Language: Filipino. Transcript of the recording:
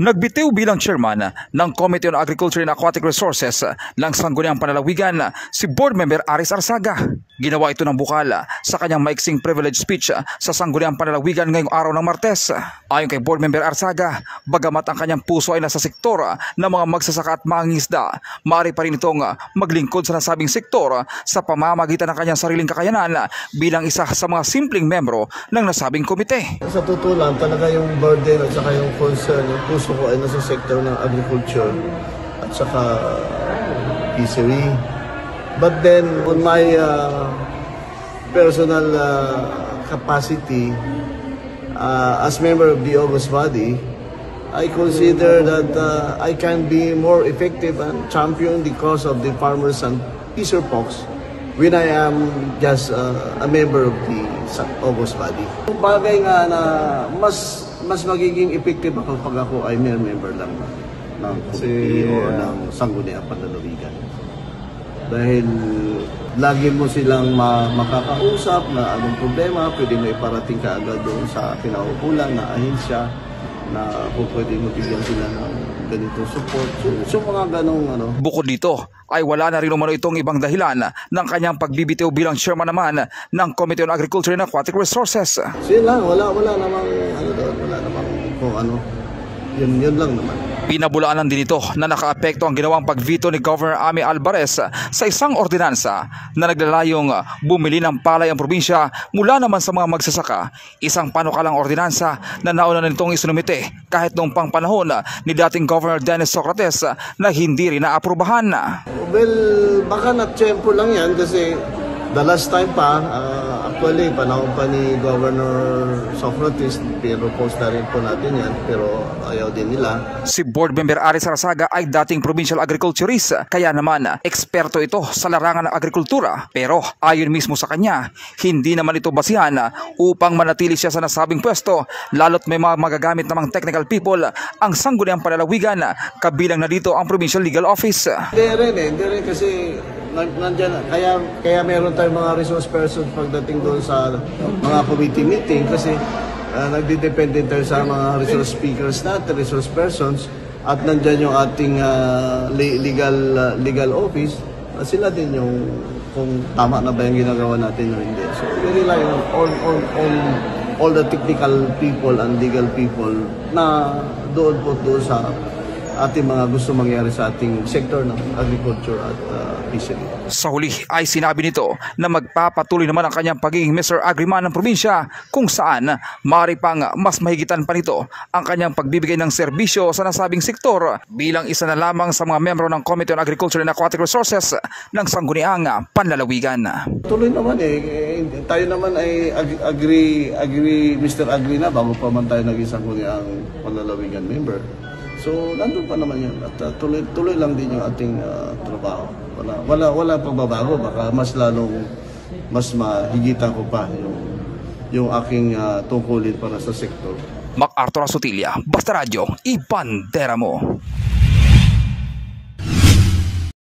Nagbitiw bilang chairman ng Committee on Agriculture and Aquatic Resources ng Sangguniang Panlalawigan si Board Member Aris Arzaga. Ginawa ito ng bukal sa kanyang maiksing privilege speech sa Sangguniang Panlalawigan ngayong araw ng Martes. Ayon kay Board Member Arzaga, bagamat ang kanyang puso ay nasa sektor ng mga magsasaka at mangingisda, maaari pa rin itong maglingkod sa nasabing sektor sa pamamagitan ng kanyang sariling kakayanan bilang isa sa mga simpleng membro ng nasabing komite. Sa totoo lang, talaga yung burden at saka yung concern, yung puso ko ay nasa sektor ng agriculture at saka fishery. But then, on my personal capacity as member of the August body, I consider that I can be more effective and champion the cause of the farmers and fisher folks when I am just a member of the August body. Yung bagay nga na mas magiging effective ako pag ako ay member lang ng committee o ng Sangguniang Panlalawigan. Dahil lagi mo silang makakausap na anong problema, pwede mo iparating ka agad doon sa kinaukulan na ahensya na pwede mo bigyan sila ng ganitong support. So mga ganong ano. Bukod dito, ay wala na rin umano itong ibang dahilan ng kanyang pagbibitiw bilang chairman naman ng Committee on Agriculture and Aquatic Resources. So yun lang, wala namang ano doon, wala namang kung ano. Yun lang naman. Pinabulaanan din ito na nakaapekto ang ginawang pagvito ni Governor Ami Alvarez sa isang ordinansa na naglalayong bumili ng palay ang probinsya mula naman sa mga magsasaka. Isang panukalang ordinansa na nauna na nitong isinumite kahit noong pang panahon ni dating Governor Dennis Socrates na hindi rin naaprubahan. Well, baka na-tempo lang yan kasi the last time pa, actually, panahon pa ni Governor Socrates, pinropose na rin po natin yan, pero ayaw din nila. Si Board Member Aris Arzaga ay dating provincial agriculturist, kaya naman eksperto ito sa larangan ng agrikultura. Pero ayon mismo sa kanya, hindi naman ito basihan upang manatili siya sa nasabing pwesto, lalo't may mga magagamit namang technical people ang Sangguniang Panlalawigan, kabilang na dito ang Provincial Legal Office. Hindi rin kasi nandyan, kaya meron tayong mga resource persons pagdating doon sa mga committee meeting kasi nagdidepende tayo sa mga resource speakers natin, resource persons, at nandyan yung ating legal office, sila din yung kung tama na ba yung ginagawa natin o hindi. So we rely on all the technical people and legal people na doon sa ating mga gusto mangyari sa ating sektor ng agriculture at fishery. Sa huli ay sinabi nito na magpapatuloy naman ang kanyang pagiging Mr. Agriman ng probinsya kung saan maaari pang mas mahigitan pa nito ang kanyang pagbibigay ng serbisyo sa nasabing sektor bilang isa na lamang sa mga membro ng Committee on Agriculture and Aquatic Resources ng Sangguniang Panlalawigan. Tuloy naman tayo naman ay Mr. Agri na bago pa man tayo naging Sangguniang Panlalawigan member. So, nandun pa naman yun at tuloy lang din yung ating trabaho. Wala pagbabago, baka mas mahigitan ko pa yung aking tungkulin para sa sektor. MacArthur Asutilla, Basta Radio, ibandera mo.